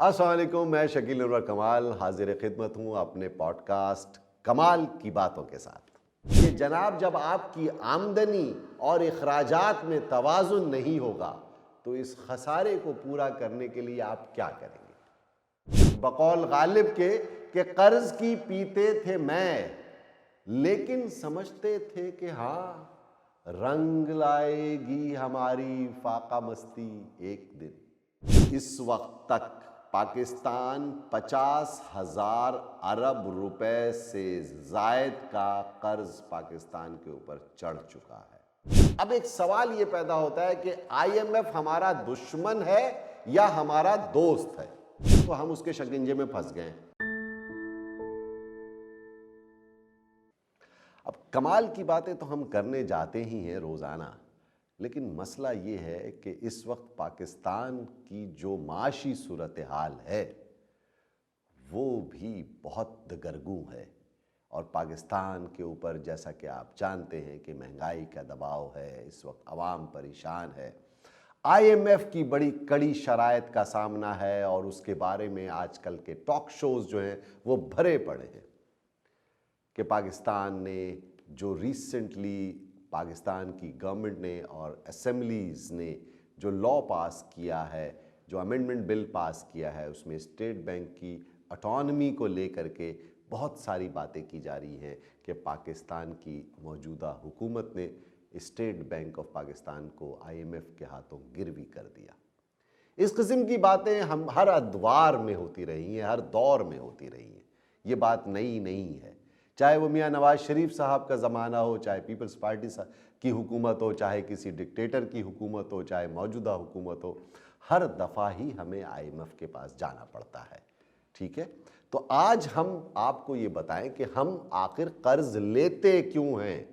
अस्सलाम वालेकुम, मैं शकील अनवर कमाल हाजिर खिदमत हूँ अपने पॉडकास्ट कमाल की बातों के साथ। ये जनाब, जब आपकी आमदनी और अखराजात में तवाज़ुन नहीं होगा तो इस खसारे को पूरा करने के लिए आप क्या करेंगे? बकौल गालिब के कि कर्ज की पीते थे मैं, लेकिन समझते थे कि हाँ, रंग लाएगी हमारी फाका मस्ती एक दिन। इस वक्त तक पाकिस्तान 50,000 अरब रुपए से जायद का कर्ज पाकिस्तान के ऊपर चढ़ चुका है। अब एक सवाल यह पैदा होता है कि आईएमएफ हमारा दुश्मन है या हमारा दोस्त है? तो हम उसके शिकंजे में फंस गए। अब कमाल की बातें तो हम करने जाते ही हैं रोजाना, लेकिन मसला ये है कि इस वक्त पाकिस्तान की जो माशी सूरत हाल है वो भी बहुत दगरगू है। और पाकिस्तान के ऊपर, जैसा कि आप जानते हैं कि महंगाई का दबाव है, इस वक्त आवाम परेशान है, आईएमएफ की बड़ी कड़ी शराइत का सामना है और उसके बारे में आजकल के टॉक शोज जो हैं वो भरे पड़े हैं कि पाकिस्तान ने जो रिसेंटली पाकिस्तान की गवर्नमेंट ने और असेंबलीज़ ने जो लॉ पास किया है, जो अमेंडमेंट बिल पास किया है, उसमें स्टेट बैंक की ऑटोनॉमी को लेकर के बहुत सारी बातें की जा रही हैं कि पाकिस्तान की मौजूदा हुकूमत ने स्टेट बैंक ऑफ पाकिस्तान को आईएमएफ के हाथों गिरवी कर दिया। इस किस्म की बातें हम हर अदवार में होती रही हैं, हर दौर में होती रही हैं। ये बात नई नहीं है, चाहे वो मियाँ नवाज शरीफ साहब का ज़माना हो, चाहे पीपल्स पार्टी की हुकूमत हो, चाहे किसी डिक्टेटर की हुकूमत हो, चाहे मौजूदा हुकूमत हो, हर दफ़ा ही हमें आईएमएफ के पास जाना पड़ता है। ठीक है, तो आज हम आपको ये बताएं कि हम आखिर कर्ज लेते क्यों हैं,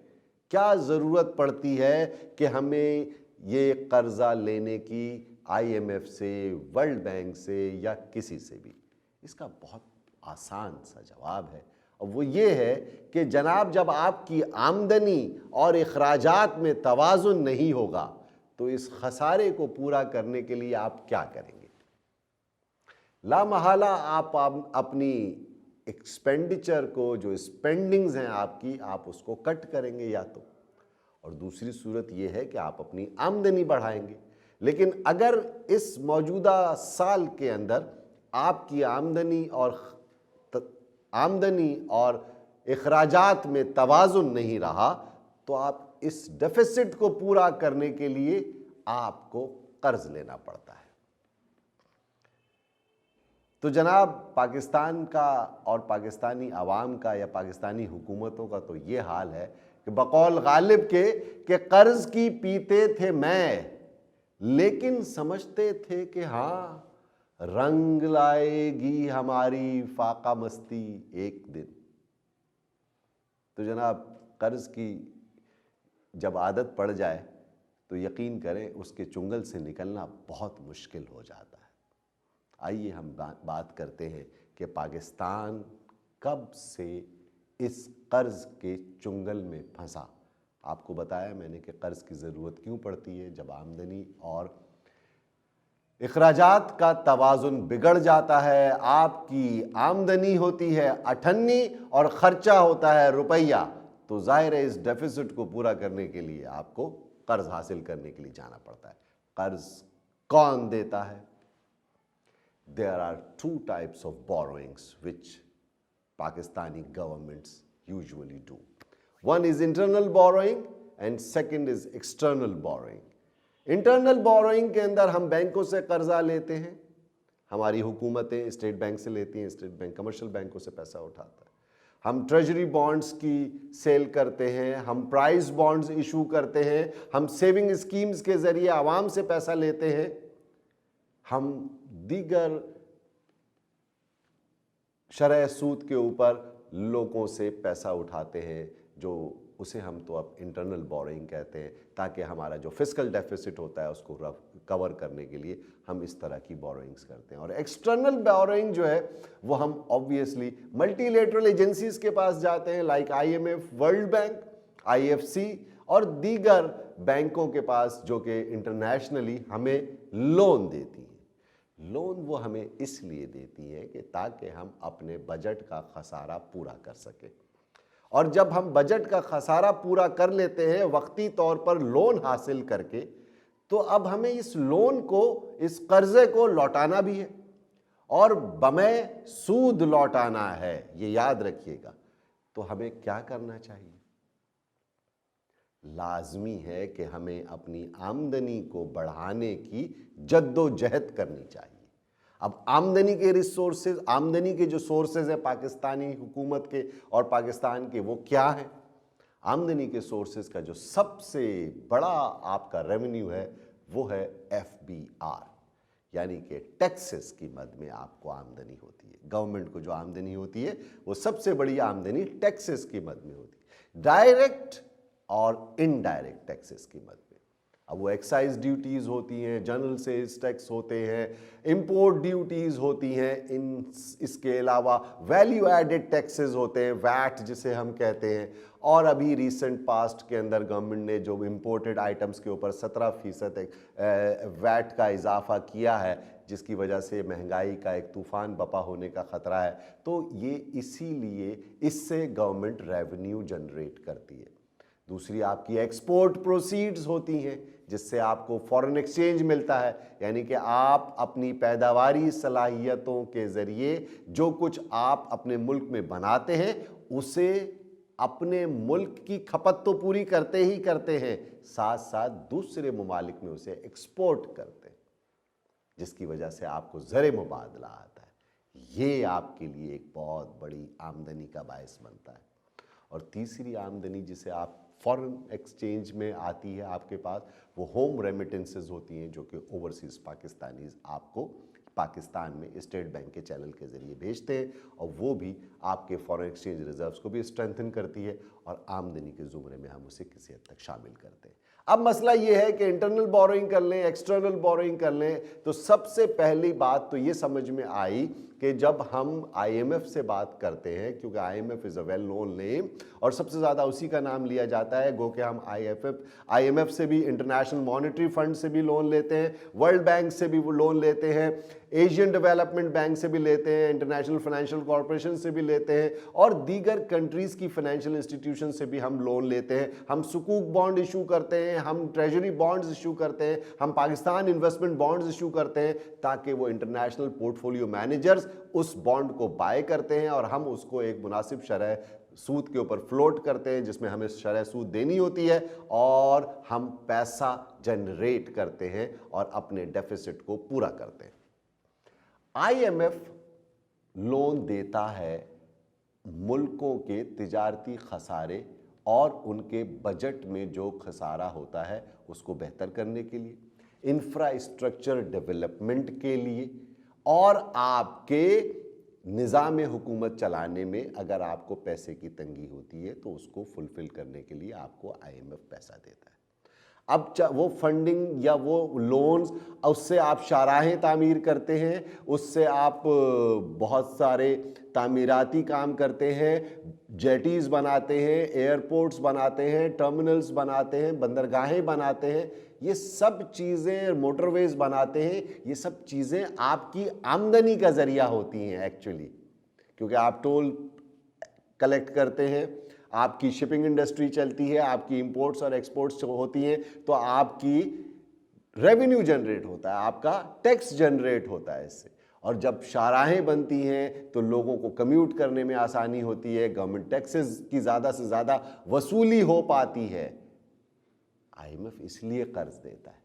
क्या ज़रूरत पड़ती है कि हमें ये कर्जा लेने की आईएमएफ से, वर्ल्ड बैंक से या किसी से भी। इसका बहुत आसान सा जवाब है, और वो ये है कि जनाब, जब आपकी आमदनी और अखराजात में तवाज़ुन नहीं होगा तो इस खसारे को पूरा करने के लिए आप क्या करेंगे? लामहला आप अपनी एक्सपेंडिचर को, जो स्पेंडिंग्स हैं आपकी, आप उसको कट करेंगे या तो, और दूसरी सूरत यह है कि आप अपनी आमदनी बढ़ाएंगे। लेकिन अगर इस मौजूदा साल के अंदर आपकी आमदनी और अखराजात में तवाज़ुन नहीं रहा तो आप इस डेफिसिट को पूरा करने के लिए आपको कर्ज लेना पड़ता है। तो जनाब, पाकिस्तान का और पाकिस्तानी आवाम का या पाकिस्तानी हुकूमतों का तो ये हाल है कि बकौल गालिब के कि कर्ज की पीते थे मैं, लेकिन समझते थे कि हाँ, रंग लाएगी हमारी फाका मस्ती एक दिन। तो जनाब, कर्ज की जब आदत पड़ जाए तो यकीन करें उसके चुंगल से निकलना बहुत मुश्किल हो जाता है। आइए हम बात करते हैं कि पाकिस्तान कब से इस कर्ज के चुंगल में फंसा। आपको बताया मैंने कि कर्ज की ज़रूरत क्यों पड़ती है, जब आमदनी और अखराजात का तवाज़ुन बिगड़ जाता है। आपकी आमदनी होती है 98 और ख़र्चा होता है रुपया, तो ज़ाहिर है इस डेफिसिट को पूरा करने के लिए आपको कर्ज हासिल करने के लिए जाना पड़ता है। कर्ज कौन देता है? There are two types of borrowings which Pakistani governments usually do. One is internal borrowing and second is external borrowing. Internal borrowing के अंदर हम बैंकों से कर्जा लेते हैं, हमारी हुकूमतें स्टेट बैंक से लेती हैं, स्टेट बैंक कमर्शियल बैंकों से पैसा उठाता है। हम ट्रेजरी बॉन्ड्स की सेल करते हैं, हम प्राइस बॉन्ड्स इशू करते हैं, हम सेविंग स्कीम्स के ज़रिए आवाम से पैसा लेते हैं, हम दीगर शरह सूद के ऊपर लोगों से पैसा उठाते हैं, जो उसे हम तो अब इंटरनल बोरोइंग कहते हैं, ताकि हमारा जो फिस्कल डेफिसिट होता है उसको कवर करने के लिए हम इस तरह की बोरोइंग्स करते हैं। और एक्सटर्नल बोरोइंग जो है वो हम ऑब्वियसली मल्टीलेटरल एजेंसीज के पास जाते हैं, like IMF, world bank, IFC और दीगर बैंकों के पास, जो कि इंटरनेशनली हमें लोन देती हैं। लोन वो हमें इसलिए देती हैं कि ताकि हम अपने बजट का खसारा पूरा कर सकें। और जब हम बजट का खसारा पूरा कर लेते हैं वक्ती तौर पर लोन हासिल करके, तो अब हमें इस लोन को, इस कर्जे को लौटाना भी है और बमै सूद लौटाना है, ये याद रखिएगा। तो हमें क्या करना चाहिए? लाजमी है कि हमें अपनी आमदनी को बढ़ाने की जद्दोजहद करनी चाहिए। अब आमदनी के रिसोर्सेज, आमदनी के जो सोर्सेज हैं पाकिस्तानी हुकूमत के और पाकिस्तान के, वो क्या है? आमदनी के सोर्सेज का जो सबसे बड़ा आपका रेवेन्यू है वो है FBR, यानी कि टैक्सेस की मद में आपको आमदनी होती है। गवर्नमेंट को जो आमदनी होती है वो सबसे बड़ी आमदनी टैक्सेस की मद में होती है, डायरेक्ट और इनडायरेक्ट टैक्सेस की मद में। अब वो एक्साइज ड्यूटीज़ होती हैं, जनरल सेल्स टैक्स होते हैं, इंपोर्ट ड्यूटीज़ होती हैं, इसके अलावा वैल्यू एडेड टैक्सेस होते हैं, वैट जिसे हम कहते हैं। और अभी रिसेंट पास्ट के अंदर गवर्नमेंट ने जो इंपोर्टेड आइटम्स के ऊपर 17% वैट का इजाफा किया है, जिसकी वजह से महंगाई का एक तूफान बपा होने का ख़तरा है। तो ये इसीलिए इससे गवर्नमेंट रेवेन्यू जनरेट करती है। दूसरी आपकी एक्सपोर्ट प्रोसीड्स होती हैं, जिससे आपको फॉरेन एक्सचेंज मिलता है, यानी कि आप अपनी पैदावारी सलाहियतों के ज़रिए जो कुछ आप अपने मुल्क में बनाते हैं उसे अपने मुल्क की खपत तो पूरी करते ही करते हैं, साथ साथ दूसरे ममालिक में उसे एक्सपोर्ट करते हैं, जिसकी वजह से आपको ज़र मुबादला आता है। ये आपके लिए एक बहुत बड़ी आमदनी का बायस बनता है। और तीसरी आमदनी जिसे आप फॉरेन एक्सचेंज में आती है आपके पास, वो होम रेमिटेंसेस होती हैं, जो कि ओवरसीज़ पाकिस्तानीज़ आपको पाकिस्तान में स्टेट बैंक के चैनल के ज़रिए भेजते हैं, और वो भी आपके फॉरेन एक्सचेंज रिजर्व्स को भी स्ट्रेंथन करती है और आमदनी के ज़ुमरे में हम उसे किसी हद तक शामिल करते हैं। अब मसला ये है कि इंटरनल बोरोइंग कर लें, एक्सटर्नल बोरोइंग कर लें, तो सबसे पहली बात तो ये समझ में आई कि जब हम IMF से बात करते हैं, क्योंकि IMF is a well known name और सबसे ज़्यादा उसी का नाम लिया जाता है, गो कि हम IMF से भी, इंटरनेशनल मॉनेटरी फंड से भी लोन लेते हैं, वर्ल्ड बैंक से भी वो लोन लेते हैं, एशियन डेवलपमेंट बैंक से भी लेते हैं, इंटरनेशनल फाइनेंशियल कॉरपोरेशन से भी लेते हैं, और दीगर कंट्रीज़ की फाइनेंशियल इंस्टीट्यूशन से भी हम लोन लेते हैं। हम सुकूक बॉन्ड इशू करते हैं, हम ट्रेजरी बॉन्ड्स इशू करते हैं, हम पाकिस्तान इन्वेस्टमेंट बॉन्ड्स इशू करते हैं, ताकि वो इंटरनेशनल पोर्टफोलियो मैनेजर्स उस बॉन्ड को बाय करते हैं और हम उसको एक मुनासिब शरह सूद के ऊपर फ्लोट करते हैं, जिसमें हमें शरह सूद देनी होती है, और हम पैसा जनरेट करते हैं और अपने डेफिसिट को पूरा करते हैं। IMF लोन देता है मुल्कों के तिजारती खसारे और उनके बजट में जो खसारा होता है उसको बेहतर करने के लिए, इंफ्रास्ट्रक्चर डेवलपमेंट के लिए, और आपके निज़ाम हुकूमत चलाने में अगर आपको पैसे की तंगी होती है तो उसको फुलफिल करने के लिए आपको IMF पैसा देता है। अब वो फंडिंग या वो लोन्स, उससे आप शाहराहें तामीर करते हैं, उससे आप बहुत सारे तामीराती काम करते हैं, जेटीज़ बनाते हैं, एयरपोर्ट्स बनाते हैं, टर्मिनल्स बनाते हैं, बंदरगाहें बनाते हैं, ये सब चीज़ें, मोटरवेज बनाते हैं, ये सब चीज़ें आपकी आमदनी का ज़रिया होती हैं एक्चुअली, क्योंकि आप टोल कलेक्ट करते हैं, आपकी शिपिंग इंडस्ट्री चलती है, आपकी इंपोर्ट्स और एक्सपोर्ट्स होती हैं, तो आपकी रेवेन्यू जनरेट होता है, आपका टैक्स जनरेट होता है इससे। और जब शाहराहें बनती हैं तो लोगों को कम्यूट करने में आसानी होती है, गवर्नमेंट टैक्सेस की ज़्यादा से ज़्यादा वसूली हो पाती है। IMF इसलिए कर्ज देता है,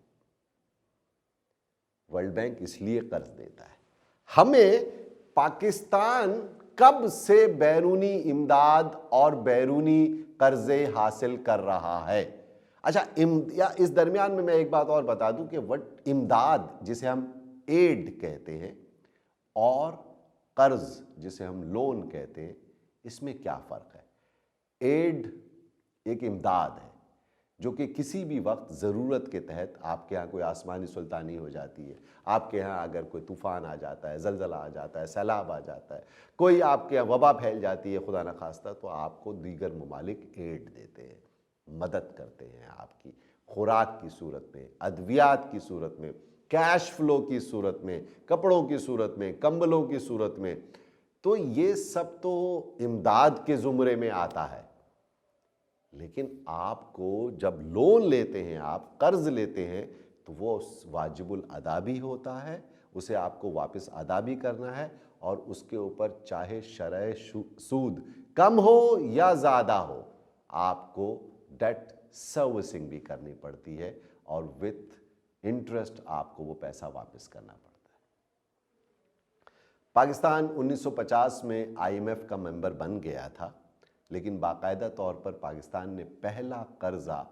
वर्ल्ड बैंक इसलिए कर्ज देता है। हमें पाकिस्तान कब से बैरूनी इमदाद और बैरूनी कर्जे हासिल कर रहा है? अच्छा, या इस दरमियान में मैं एक बात और बता दूं कि वट इमदाद जिसे हम एड कहते हैं और कर्ज जिसे हम लोन कहते हैं, इसमें क्या फ़र्क है? एड एक इमदाद है जो कि किसी भी वक्त ज़रूरत के तहत, आपके यहाँ कोई आसमानी सुल्तानी हो जाती है, आपके यहाँ अगर कोई तूफ़ान आ जाता है, ज़लज़ला आ जाता है, सैलाब आ जाता है, कोई आपके यहाँ वबा फैल जाती है खुदा न खास्ता, तो आपको दीगर ममालिक एड देते हैं, मदद करते हैं, आपकी खुराक की सूरत में, अद्वियात की सूरत में, कैश फ्लो की सूरत में, कपड़ों की सूरत में, कंबलों की सूरत में। तो ये सब तो इमदाद के जुमरे में आता है। लेकिन आपको जब लोन लेते हैं, आप कर्ज लेते हैं, तो वो वाजिबुल अदा भी होता है, उसे आपको वापस अदा भी करना है, और उसके ऊपर चाहे शरह सूद कम हो या ज़्यादा हो, आपको डेट सर्विसिंग भी करनी पड़ती है, और विथ इंटरेस्ट आपको वो पैसा वापस करना पड़ता है। पाकिस्तान 1950 में IMF का मेंबर बन गया था, लेकिन बाकायदा तौर पर पाकिस्तान ने पहला कर्जा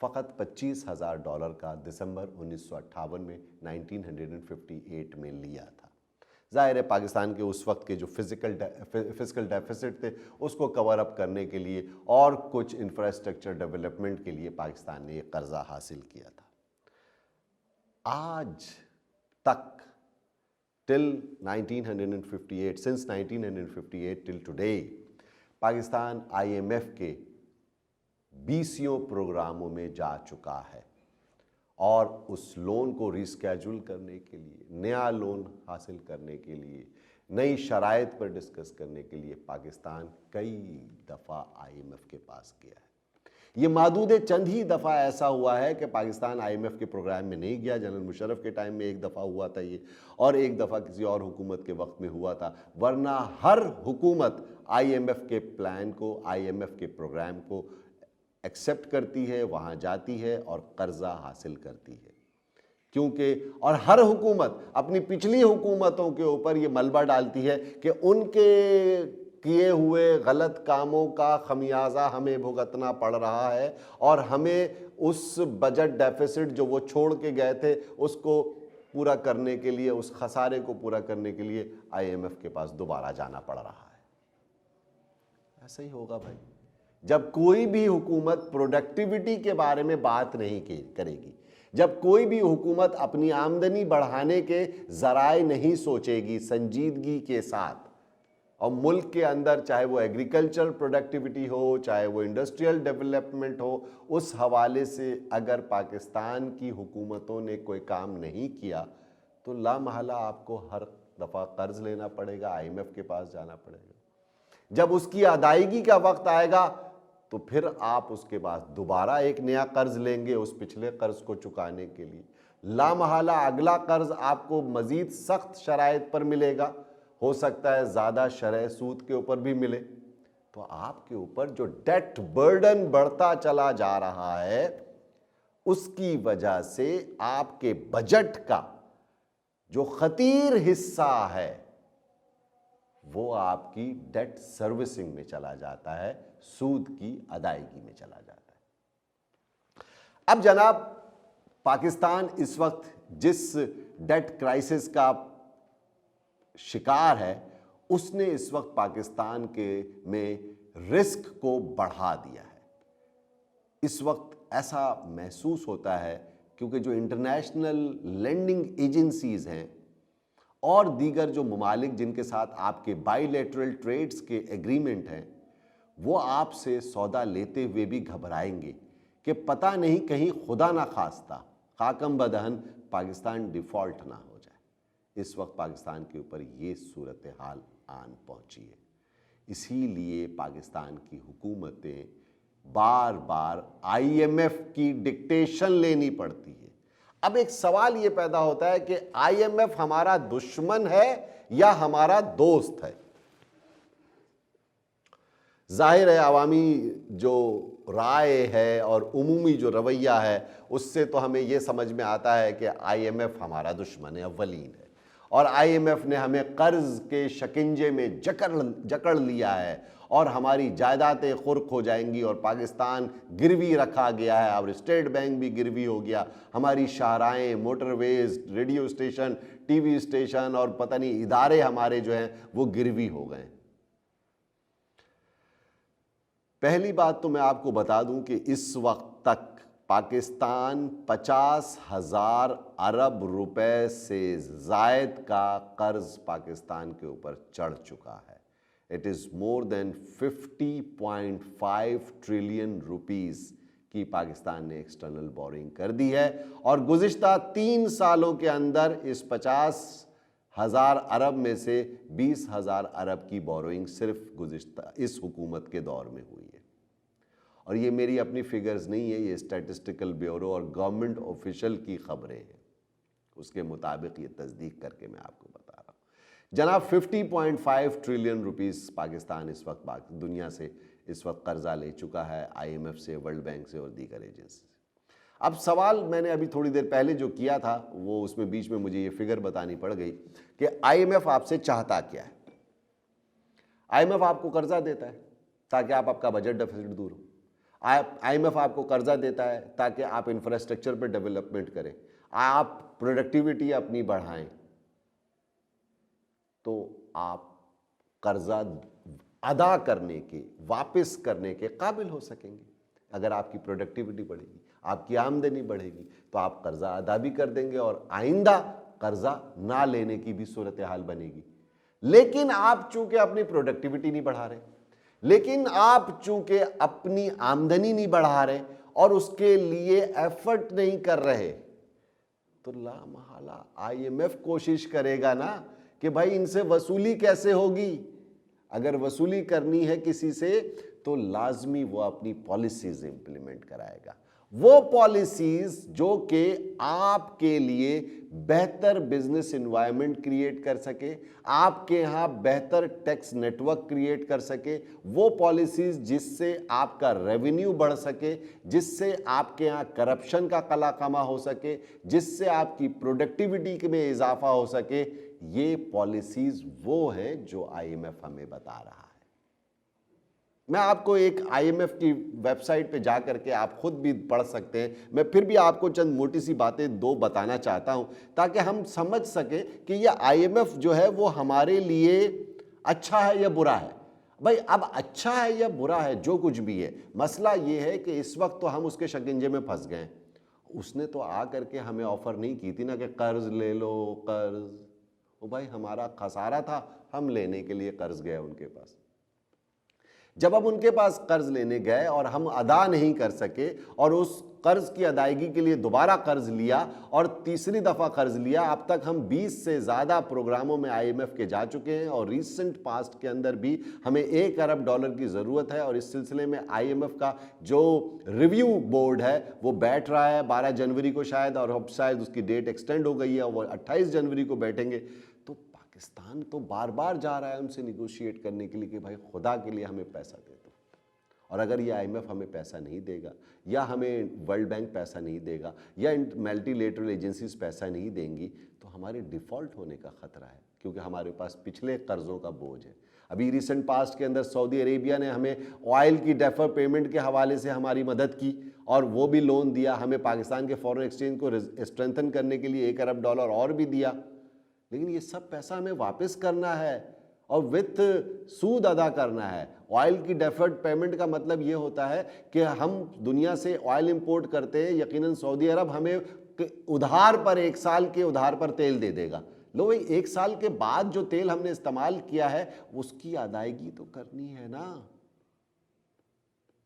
फ़कत $25,000 का दिसंबर 1958 में 1958 में लिया था। ज़ाहिर है पाकिस्तान के उस वक्त के जो फिजिकल डेफिसिट थे उसको कवर अप करने के लिए और कुछ इंफ्रास्ट्रक्चर डेवलपमेंट के लिए पाकिस्तान ने ये कर्जा हासिल किया था। आज तक till 1958, since 1958 till today, Pakistan IMF के 20 प्रोग्रामों में जा चुका है, और उस लोन को रिस्केड्यूल करने के लिए, नया लोन हासिल करने के लिए, नई शराइत पर डिस्कस करने के लिए पाकिस्तान कई दफ़ा IMF के पास गया है। ये मादूद चंद ही दफ़ा ऐसा हुआ है कि पाकिस्तान IMF के प्रोग्राम में नहीं गया। जनरल मुशर्रफ के टाइम में एक दफ़ा हुआ था ये, और एक दफ़ा किसी और हुकूमत के वक्त में हुआ था, वरना हर हुकूमत IMF के प्लान को, IMF के प्रोग्राम को एक्सेप्ट करती है, वहाँ जाती है और कर्जा हासिल करती है। क्योंकि और हर हुकूमत अपनी पिछली हुकूमतों के ऊपर ये मलबा डालती है कि उनके किए हुए गलत कामों का खमियाजा हमें भुगतना पड़ रहा है, और हमें उस बजट डेफिसिट जो वो छोड़ के गए थे उसको पूरा करने के लिए, उस खसारे को पूरा करने के लिए IMF के पास दोबारा जाना पड़ रहा है। ऐसा ही होगा भाई, जब कोई भी हुकूमत प्रोडक्टिविटी के बारे में बात नहीं करेगी, जब कोई भी हुकूमत अपनी आमदनी बढ़ाने के ज़राए नहीं सोचेगी संजीदगी के साथ, और मुल्क के अंदर चाहे वो एग्रीकल्चर प्रोडक्टिविटी हो, चाहे वो इंडस्ट्रियल डेवलपमेंट हो, उस हवाले से अगर पाकिस्तान की हुकूमतों ने कोई काम नहीं किया तो लामहला आपको हर दफ़ा कर्ज लेना पड़ेगा, IMF के पास जाना पड़ेगा। जब उसकी अदायगी का वक्त आएगा तो फिर आप उसके पास दोबारा एक नया कर्ज लेंगे उस पिछले कर्ज को चुकाने के लिए। लामहला अगला कर्ज आपको मजीद सख्त शराइत पर मिलेगा, हो सकता है ज़्यादा शरह सूद के ऊपर भी मिले। तो आपके ऊपर जो डेट बर्डन बढ़ता चला जा रहा है, उसकी वजह से आपके बजट का जो खतीर हिस्सा है वो आपकी डेट सर्विसिंग में चला जाता है, सूद की अदायगी में चला जाता है। अब जनाब, पाकिस्तान इस वक्त जिस डेट क्राइसिस का शिकार है, उसने इस वक्त पाकिस्तान के में रिस्क को बढ़ा दिया है। इस वक्त ऐसा महसूस होता है क्योंकि जो इंटरनेशनल लेंडिंग एजेंसीज हैं और दीगर जो ममालिक जिनके साथ आपके बाइलेटरल ट्रेड्स के एग्रीमेंट हैं, वो आपसे सौदा लेते हुए भी घबराएंगे कि पता नहीं कहीं खुदा ना खास्ता खाकम बदहन पाकिस्तान डिफ़ॉल्ट ना हो जाए। इस वक्त पाकिस्तान के ऊपर ये सूरत हाल आन पहुंची है। इसीलिए पाकिस्तान की हुकूमतें बार बार IMF की डिक्टेशन लेनी पड़ती है। अब एक सवाल ये पैदा होता है कि IMF हमारा दुश्मन है या हमारा दोस्त है। जाहिर है अवामी जो राय है और उमूमी जो रवैया है उससे तो हमें यह समझ में आता है कि IMF हमारा दुश्मन है अव्वलीन है, और IMF ने हमें कर्ज के शिकंजे में जकड़ लिया है और हमारी जायदादें खुर्क हो जाएंगी, और पाकिस्तान गिरवी रखा गया है और स्टेट बैंक भी गिरवी हो गया। हमारी शाहराएँ, motorways, radio station, TV station और पता नहीं इदारे हमारे जो हैं वो गिरवी हो गए। पहली बात तो मैं आपको बता दूं कि इस वक्त तक पाकिस्तान 50,000 अरब रुपए से जायद का कर्ज पाकिस्तान के ऊपर चढ़ चुका है। It is more than 50.5 trillion rupees कि पाकिस्तान ने एक्सटर्नल बोरिंग कर दी है और गुज़िश्ता 3 सालों के अंदर इस 50,000 अरब में से 20,000 अरब की बोरोइंग सिर्फ गुज़िश्ता इस हुकूमत के दौर में हुई है। और ये मेरी अपनी फिगर्स नहीं है, ये स्टैटिस्टिकल ब्यूरो और गवर्नमेंट ऑफिशियल की खबरें हैं, उसके मुताबिक ये तस्दीक करके मैं आपको बता रहा हूँ। जनाब 50.5 ट्रिलियन रुपीस पाकिस्तान इस वक्त दुनिया से इस वक्त कर्जा ले चुका है, IMF से, वर्ल्ड बैंक से और दीगर एजेंसी से। अब सवाल मैंने अभी थोड़ी देर पहले जो किया था वो उसमें बीच में मुझे ये फिगर बतानी पड़ गई कि IMF आपसे चाहता क्या है। IMF आपको कर्जा देता है ताकि आप आपका बजट डेफिसिट दूर हो। IMF आपको कर्जा देता है ताकि आप इंफ्रास्ट्रक्चर पर डेवलपमेंट करें, आप प्रोडक्टिविटी अपनी बढ़ाएं, तो आप कर्जा अदा करने के, वापस करने के काबिल हो सकेंगे। अगर आपकी प्रोडक्टिविटी बढ़ेगी, आपकी आमदनी बढ़ेगी, तो आप कर्जा अदा भी कर देंगे और आइंदा कर्जा ना लेने की भी सूरत हाल बनेगी। लेकिन आप चूंकि अपनी प्रोडक्टिविटी नहीं बढ़ा रहे, लेकिन आप चूंकि अपनी आमदनी नहीं बढ़ा रहे और उसके लिए एफर्ट नहीं कर रहे, तो लामहला IMF कोशिश करेगा ना कि भाई इनसे वसूली कैसे होगी। अगर वसूली करनी है किसी से तो लाजमी वो अपनी पॉलिसीज इंप्लीमेंट कराएगा, वो पॉलिसीज जो कि आपके लिए बेहतर बिजनेस एनवायरनमेंट क्रिएट कर सके, आपके यहाँ बेहतर टैक्स नेटवर्क क्रिएट कर सके, वो पॉलिसीज जिससे आपका रेवेन्यू बढ़ सके, जिससे आपके यहाँ करप्शन का कलाकमा हो सके, जिससे आपकी प्रोडक्टिविटी में इजाफा हो सके। ये पॉलिसीज वो है जो IMF हमें बता रहा है। मैं आपको एक IMF की वेबसाइट पे जाकर के आप खुद भी पढ़ सकते हैं, मैं फिर भी आपको चंद मोटी सी बातें दो बताना चाहता हूं ताकि हम समझ सके कि ये IMF जो है वो हमारे लिए अच्छा है या बुरा है। भाई अब अच्छा है या बुरा है जो कुछ भी है, मसला ये है कि इस वक्त तो हम उसके शिकंजे में फंस गए। उसने तो आ करके हमें ऑफर नहीं की थी ना कि कर्ज ले लो कर्ज। ओ भाई हमारा खसारा था, हम लेने के लिए कर्ज गए उनके पास। जब हम उनके पास कर्ज लेने गए और हम अदा नहीं कर सके और उस कर्ज की अदायगी के लिए दोबारा कर्ज लिया और तीसरी दफा कर्ज लिया, अब तक हम 20 से ज्यादा प्रोग्रामों में IMF के जा चुके हैं और रिसेंट पास्ट के अंदर भी हमें $1 अरब की जरूरत है। और इस सिलसिले में IMF का जो रिव्यू बोर्ड है वो बैठ रहा है 12 जनवरी को शायद, और अब शायद उसकी डेट एक्सटेंड हो गई है, वो 28 जनवरी को बैठेंगे। तो पाकिस्तान तो बार बार जा रहा है उनसे निगोशिएट करने के लिए कि भाई खुदा के लिए हमें पैसा दे दो, और अगर ये IMF हमें पैसा नहीं देगा या हमें वर्ल्ड बैंक पैसा नहीं देगा या मल्टीलेटरल एजेंसीज पैसा नहीं देंगी तो हमारे डिफ़ॉल्ट होने का ख़तरा है, क्योंकि हमारे पास पिछले कर्ज़ों का बोझ है। अभी रिसेंट पास्ट के अंदर सऊदी अरेबिया ने हमें ऑयल की डेफर पेमेंट के हवाले से हमारी मदद की और वो भी लोन दिया, हमें पाकिस्तान के फॉरेन एक्सचेंज को स्ट्रेंथन करने के लिए $1 अरब और भी दिया। लेकिन ये सब पैसा हमें वापस करना है और विथ सूद अदा करना है। ऑयल की डेफर्ड पेमेंट का मतलब ये होता है कि हम दुनिया से ऑयल इंपोर्ट करते हैं, यकीनन सऊदी अरब हमें उधार पर 1 साल के उधार पर तेल दे देगा। लो भाई 1 साल के बाद जो तेल हमने इस्तेमाल किया है उसकी अदायगी तो करनी है ना।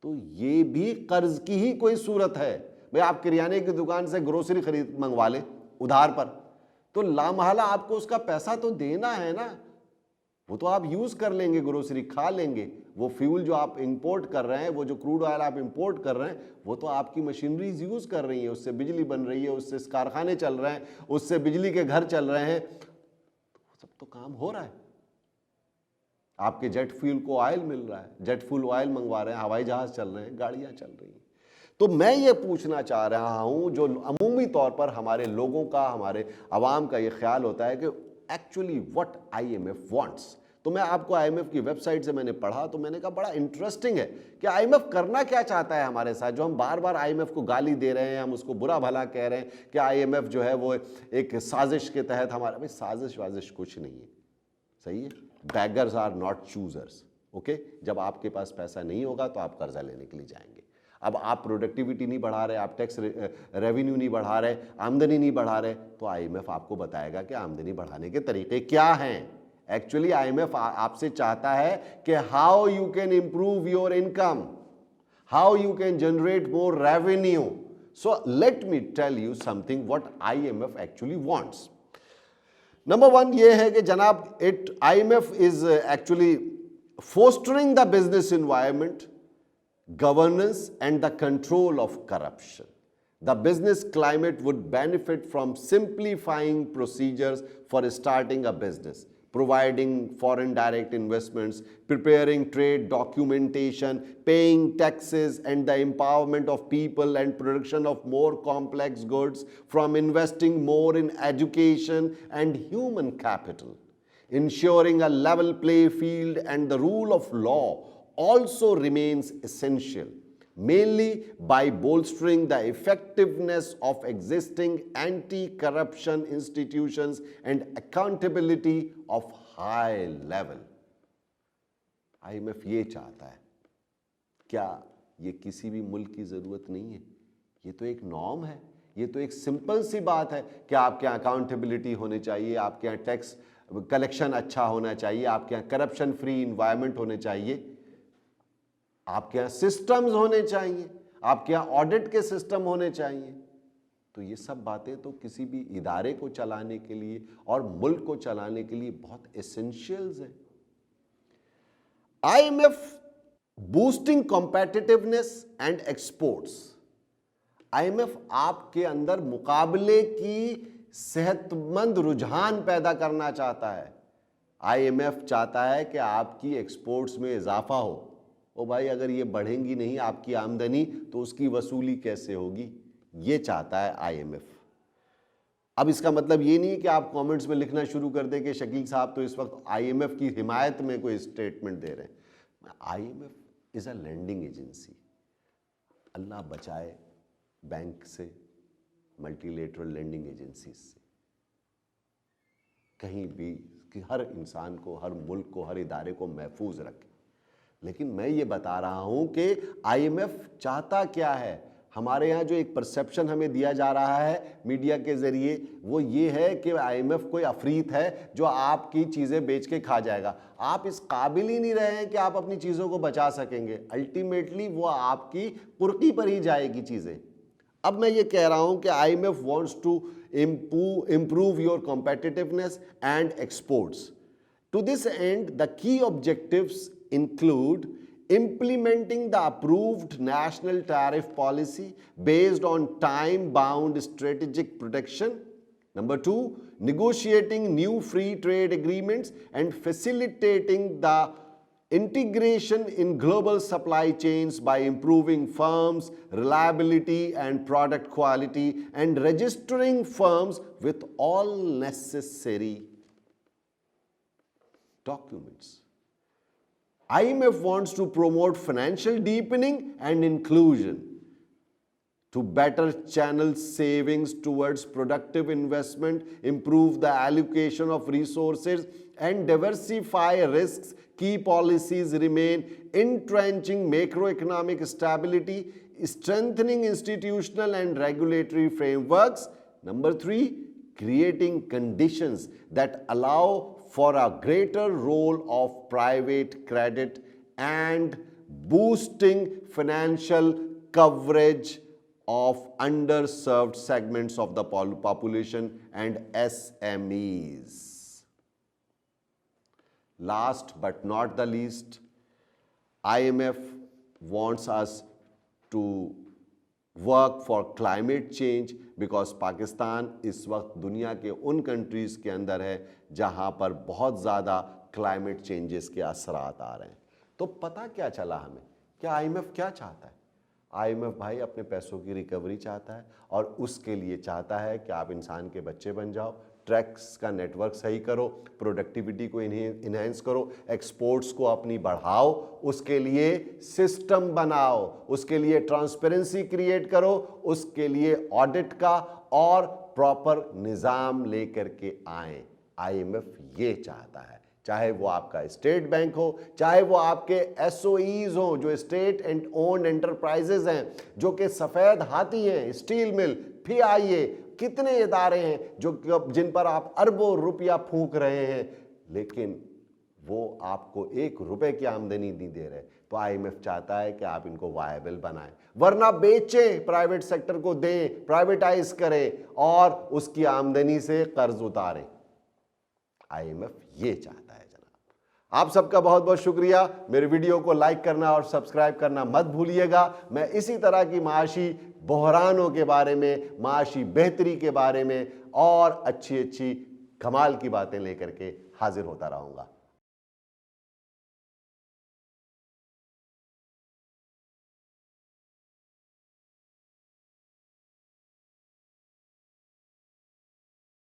तो ये भी कर्ज की ही कोई सूरत है। भाई आप किराने की दुकान से ग्रोसरी खरीद मंगवा लें उधार पर, तो लामहला आपको उसका पैसा तो देना है ना। वो तो आप यूज कर लेंगे, ग्रोसरी खा लेंगे, वो फ्यूल जो आप इंपोर्ट कर रहे हैं, वो जो क्रूड ऑयल आप इंपोर्ट कर रहे हैं, वो तो आपकी मशीनरीज यूज कर रही है, उससे बिजली बन रही है, उससे कारखाने चल रहे हैं, उससे बिजली के घर चल रहे हैं, तो सब तो काम हो रहा है। आपके जेट फ्यूल को ऑयल मिल रहा है, जेट फ्यूल ऑयल मंगवा रहे हैं, हवाई जहाज चल रहे हैं, गाड़ियां चल रही हैं। तो मैं ये पूछना चाह रहा हूं, जो अमूमी तौर पर हमारे लोगों का, हमारे अवाम का ये ख्याल होता है कि एक्चुअली व्हाट IMF वांट्स। तो मैं आपको IMF की वेबसाइट से मैंने पढ़ा तो मैंने कहा बड़ा इंटरेस्टिंग है कि IMF करना क्या चाहता है हमारे साथ। जो हम बार बार IMF को गाली दे रहे हैं, हम उसको बुरा भला कह रहे हैं कि IMF जो है वो एक साजिश के तहत हमारा, भाई साजिश वाजिश कुछ नहीं है, सही है। Beggars are not choosers, okay. जब आपके पास पैसा नहीं होगा तो आप कर्जा लेने के लिए जाएंगे। अब आप प्रोडक्टिविटी नहीं बढ़ा रहे, आप टैक्स रेवेन्यू नहीं बढ़ा रहे, आमदनी नहीं बढ़ा रहे, तो IMF आपको बताएगा कि आमदनी बढ़ाने के तरीके क्या हैं। एक्चुअली IMF आपसे चाहता है कि how you can improve your income, how you can generate more revenue. So let me tell you something what IMF actually wants. Number one ये है कि जनाब IMF is actually fostering the business environment, governance and the control of corruption. The business climate would benefit from simplifying procedures for starting a business, providing foreign direct investments, preparing trade documentation, paying taxes, and the empowerment of people and production of more complex goods, from investing more in education and human capital. Ensuring a level play field and the rule of law also remains essential, mainly by bolstering the effectiveness of existing anti-corruption institutions and accountability of high level. IMF ये चाहता है। क्या ये किसी भी मुल्क की ज़रूरत नहीं है? ये तो एक नॉर्म है, ये तो एक सिंपल सी बात है कि आपके यहाँ अकाउंटेबिलिटी होनी चाहिए, आपके यहाँ टैक्स कलेक्शन अच्छा होना चाहिए, आपके यहाँ करप्शन फ्री इन्वायरमेंट होने चाहिए, आपके यहाँ सिस्टम्स होने चाहिए, आपके यहाँ ऑडिट के सिस्टम होने चाहिए। तो ये सब बातें तो किसी भी इदारे को चलाने के लिए और मुल्क को चलाने के लिए बहुत एसेंशियल्स हैं। IMF boosting competitiveness and exports. IMF आपके अंदर मुकाबले की सेहतमंद रुझान पैदा करना चाहता है। IMF चाहता है कि आपकी एक्सपोर्ट्स में इजाफा हो। ओ भाई, अगर ये बढ़ेंगी नहीं आपकी आमदनी तो उसकी वसूली कैसे होगी? ये चाहता है IMF। अब इसका मतलब ये नहीं कि आप कमेंट्स में लिखना शुरू कर दें कि शकील साहब तो इस वक्त IMF की हिमायत में कोई स्टेटमेंट दे रहे हैं। IMF is a lending agency. अल्लाह बचाए बैंक से, मल्टीलेटरल लैंडिंग एजेंसी से, कहीं भी कि हर इंसान को, हर मुल्क को, हर इदारे को महफूज रखे। लेकिन मैं ये बता रहा हूं कि IMF चाहता क्या है। हमारे यहाँ जो एक परसेप्शन हमें दिया जा रहा है मीडिया के जरिए वो ये है कि IMF कोई अफरीत है जो आपकी चीज़ें बेच के खा जाएगा। आप इस काबिल ही नहीं रहे हैं कि आप अपनी चीज़ों को बचा सकेंगे। अल्टीमेटली वो आपकी कुर्की पर ही जाएगी चीज़ें। अब मैं ये कह रहा हूं कि IMF wants to improve your competitiveness and exports. To this end, the key objectives include implementing the approved national tariff policy based on time-bound strategic protection. Number two, negotiating new free trade agreements and facilitating the integration in global supply chains by improving firms' reliability and product quality and registering firms with all necessary documents. IMF wants to promote financial deepening and inclusion to better channel savings towards productive investment, improve the allocation of resources, and diversify risks. Key policies remain entrenching macroeconomic stability, strengthening institutional and regulatory frameworks. Number three, creating conditions that allow for a greater role of private credit and boosting financial coverage of underserved segments of the population and SMEs. Last but not the least, IMF wants us to work for climate change because Pakistan इस वक्त दुनिया के उन countries के अंदर है जहाँ पर बहुत ज़्यादा क्लाइमेट चेंजेस के असरात आ रहे हैं। तो पता क्या चला हमें, क्या IMF क्या चाहता है? IMF भाई अपने पैसों की रिकवरी चाहता है और उसके लिए चाहता है कि आप इंसान के बच्चे बन जाओ, ट्रैक्स का नेटवर्क सही करो, प्रोडक्टिविटी को इन्हेंस करो, एक्सपोर्ट्स को अपनी बढ़ाओ, उसके लिए सिस्टम बनाओ, उसके लिए ट्रांसपेरेंसी क्रिएट करो, उसके लिए ऑडिट का और प्रॉपर निज़ाम लेकर के आए। IMF ये चाहता है, चाहे वो आपका स्टेट बैंक हो, चाहे वो आपके SOEs हो जो स्टेट एंड ओन्ड एंटरप्राइजेज हैं, जो कि सफ़ेद हाथी हैं, स्टील मिल, PIA, कितने इदारे हैं जो जिन पर आप अरबों रुपया फूंक रहे हैं, लेकिन वो आपको 1 रुपए की आमदनी नहीं दे रहे, तो आईएमएफ चाहता है कि आप इनको वायबल बनाएं, वरना बेचें, प्राइवेट सेक्टर को दें, प्राइवेटाइज करें और उसकी आमदनी से कर्ज उतारें। आईएमएफ ये चाहता है जनाब। आप सबका बहुत बहुत शुक्रिया। मेरे वीडियो को लाइक करना और सब्सक्राइब करना मत भूलिएगा। मैं इसी तरह की माशी बहरानों के बारे में, माशी बेहतरी के बारे में और अच्छी अच्छी कमाल की बातें लेकर के हाजिर होता रहूंगा।